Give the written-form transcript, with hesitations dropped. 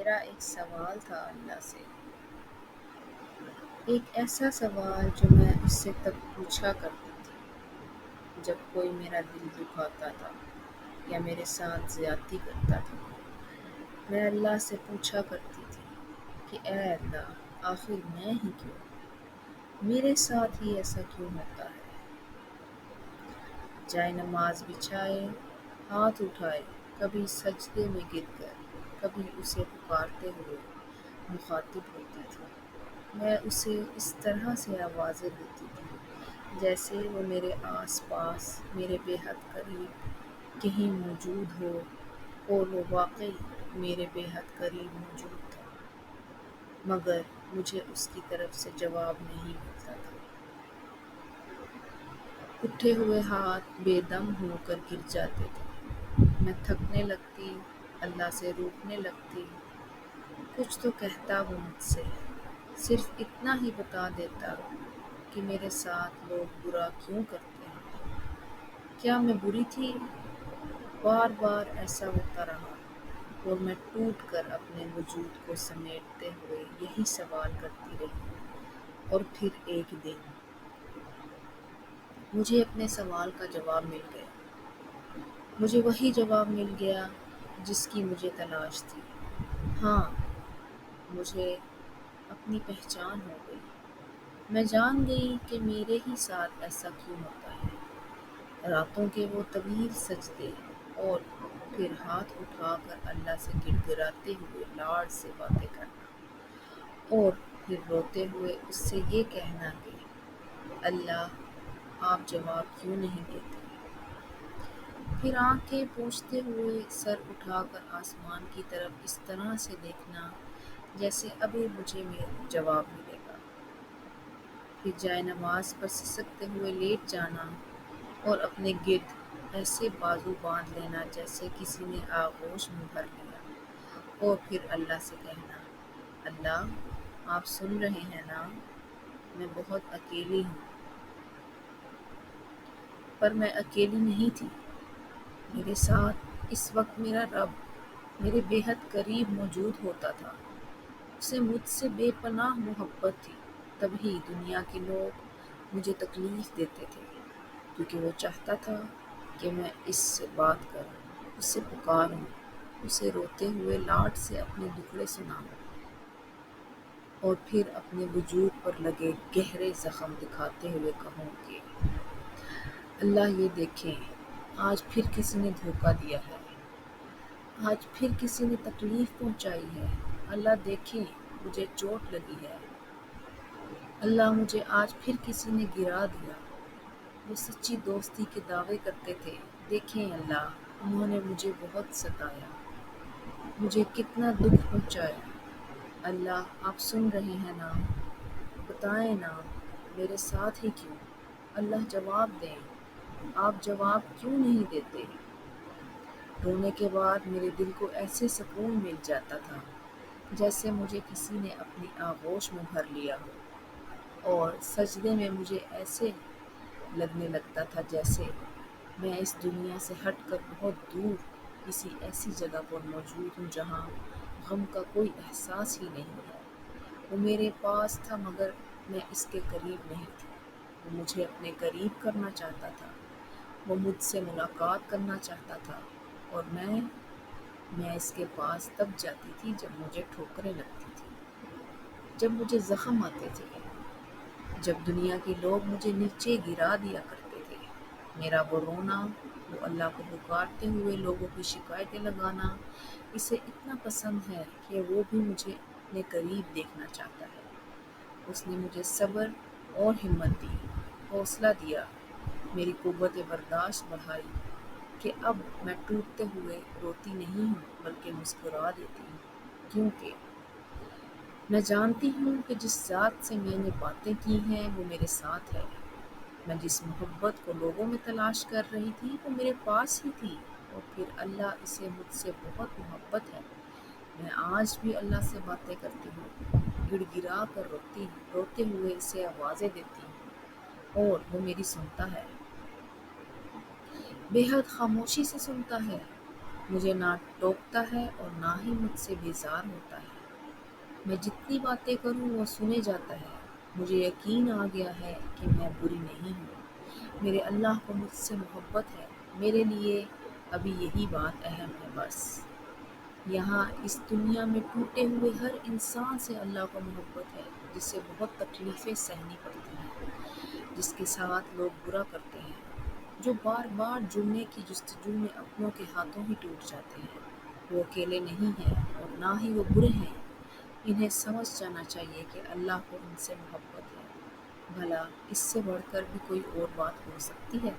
میرا ایک سوال تھا اللہ سے، ایک ایسا سوال جو میں اس سے تب پوچھا کرتی تھی جب کوئی میرا دل دکھاتا تھا یا میرے ساتھ زیادتی کرتا تھا۔ میں اللہ سے پوچھا کرتی تھی کہ اے اللہ، آخر میں ہی کیوں؟ میرے ساتھ ہی ایسا کیوں ہوتا ہے؟ جائے نماز بچھائے، ہاتھ اٹھائے، کبھی سجدے میں گر کر، کبھی اسے پکارتے ہوئے مخاطب ہوتی تھی۔ میں اسے اس طرح سے آوازیں دیتی تھی جیسے وہ میرے آس پاس، میرے بے حد قریب کہیں موجود ہو، اور وہ واقعی میرے بے حد قریب موجود تھا، مگر مجھے اس کی طرف سے جواب نہیں ملتا تھا۔ اٹھے ہوئے ہاتھ بے دم ہو کر گر جاتے تھے۔ میں تھکنے لگتی، اللہ سے روٹھنے لگتی۔ کچھ تو کہتا وہ مجھ سے، صرف اتنا ہی بتا دیتا کہ میرے ساتھ لوگ برا کیوں کرتے ہیں۔ کیا میں بری تھی؟ بار بار ایسا ہوتا رہا، اور میں ٹوٹ کر اپنے وجود کو سمیٹتے ہوئے یہی سوال کرتی رہی۔ اور پھر ایک دن مجھے اپنے سوال کا جواب مل گیا۔ مجھے وہی جواب مل گیا جس کی مجھے تلاش تھی۔ ہاں، مجھے اپنی پہچان ہو گئی۔ میں جان گئی کہ میرے ہی ساتھ ایسا کیوں ہوتا ہے۔ راتوں کے وہ طویل سجدے، اور پھر ہاتھ اٹھا کر اللہ سے گڑ گڑاتے ہوئے لاڈ سے باتیں کرنا، اور پھر روتے ہوئے اس سے یہ کہنا کہ اللہ، آپ جواب کیوں نہیں دیتے؟ پھر آنکھیں پوچھتے ہوئے سر اٹھا کر آسمان کی طرف اس طرح سے دیکھنا جیسے ابھی مجھے جواب ملے گا۔ پھر جائے نماز پر سسکتے ہوئے لیٹ جانا، اور اپنے گرد ایسے بازو باندھ لینا جیسے کسی نے آغوش میں بھر لیا، اور پھر اللہ سے کہنا، اللہ، آپ سن رہے ہیں نا؟ میں بہت اکیلی ہوں۔ پر میں اکیلی نہیں تھی۔ میرے ساتھ اس وقت میرا رب میرے بے حد قریب موجود ہوتا تھا۔ اسے مجھ سے بے پناہ محبت تھی، تبھی دنیا کے لوگ مجھے تکلیف دیتے تھے، کیونکہ وہ چاہتا تھا کہ میں اس سے بات کروں، اس سے پکاروں، اسے روتے ہوئے لاڈ سے اپنے دکھڑے سناؤں، اور پھر اپنے وجود پر لگے گہرے زخم دکھاتے ہوئے کہوں کہ اللہ، یہ دیکھیں، آج پھر کسی نے دھوکہ دیا ہے، آج پھر کسی نے تکلیف پہنچائی ہے۔ اللہ دیکھیں، مجھے چوٹ لگی ہے۔ اللہ، مجھے آج پھر کسی نے گرا دیا۔ وہ سچی دوستی کے دعوے کرتے تھے، دیکھیں اللہ، انہوں نے مجھے بہت ستایا، مجھے کتنا دکھ پہنچایا۔ اللہ، آپ سن رہے ہیں نا؟ بتائیں نا، میرے ساتھ ہی کیوں؟ اللہ، جواب دیں، آپ جواب کیوں نہیں دیتے؟ رونے کے بعد میرے دل کو ایسے سکون مل جاتا تھا جیسے مجھے کسی نے اپنی آغوش میں بھر لیا ہو، اور سجدے میں مجھے ایسے لگنے لگتا تھا جیسے میں اس دنیا سے ہٹ کر بہت دور کسی ایسی جگہ پر موجود ہوں جہاں غم کا کوئی احساس ہی نہیں ہے۔ وہ میرے پاس تھا، مگر میں اس کے قریب نہیں تھی۔ وہ مجھے اپنے قریب کرنا چاہتا تھا، وہ مجھ سے ملاقات کرنا چاہتا تھا، اور میں اس کے پاس تب جاتی تھی جب مجھے ٹھوکریں لگتی تھی، جب مجھے زخم آتے تھے، جب دنیا کے لوگ مجھے نیچے گرا دیا کرتے تھے۔ میرا وہ رونا، وہ اللہ کو پکارتے ہوئے لوگوں کی شکایتیں لگانا اسے اتنا پسند ہے کہ وہ بھی مجھے اپنے قریب دیکھنا چاہتا ہے۔ اس نے مجھے صبر اور ہمت دی، حوصلہ دیا، میری قوت برداشت بڑھائی کہ اب میں ٹوٹتے ہوئے روتی نہیں ہوں بلکہ مسکرا دیتی ہوں، کیونکہ میں جانتی ہوں کہ جس ذات سے میں نے باتیں کی ہیں وہ میرے ساتھ ہے۔ میں جس محبت کو لوگوں میں تلاش کر رہی تھی وہ میرے پاس ہی تھی، اور پھر اللہ، اسے مجھ سے بہت محبت ہے۔ میں آج بھی اللہ سے باتیں کرتی ہوں، گڑ گڑا کر روتے ہوئے اسے آوازیں دیتی ہوں، اور وہ میری سنتا ہے، بے حد خاموشی سے سنتا ہے۔ مجھے نہ ٹوکتا ہے اور نہ ہی مجھ سے بیزار ہوتا ہے۔ میں جتنی باتیں کروں وہ سنے جاتا ہے۔ مجھے یقین آ گیا ہے کہ میں بری نہیں ہوں۔ میرے اللہ کو مجھ سے محبت ہے۔ میرے لیے ابھی یہی بات اہم ہے بس۔ یہاں اس دنیا میں ٹوٹے ہوئے ہر انسان سے اللہ کو محبت ہے، جسے بہت تکلیفیں سہنی پڑتی ہیں، جس کے ساتھ لوگ برا کرتے ہیں، جو بار بار جڑنے کی جستجو میں اپنوں کے ہاتھوں ہی ٹوٹ جاتے ہیں۔ وہ اکیلے نہیں ہیں اور نہ ہی وہ برے ہیں۔ انہیں سمجھ جانا چاہیے کہ اللہ کو ان سے محبت ہے۔ بھلا اس سے بڑھ کر بھی کوئی اور بات ہو سکتی ہے؟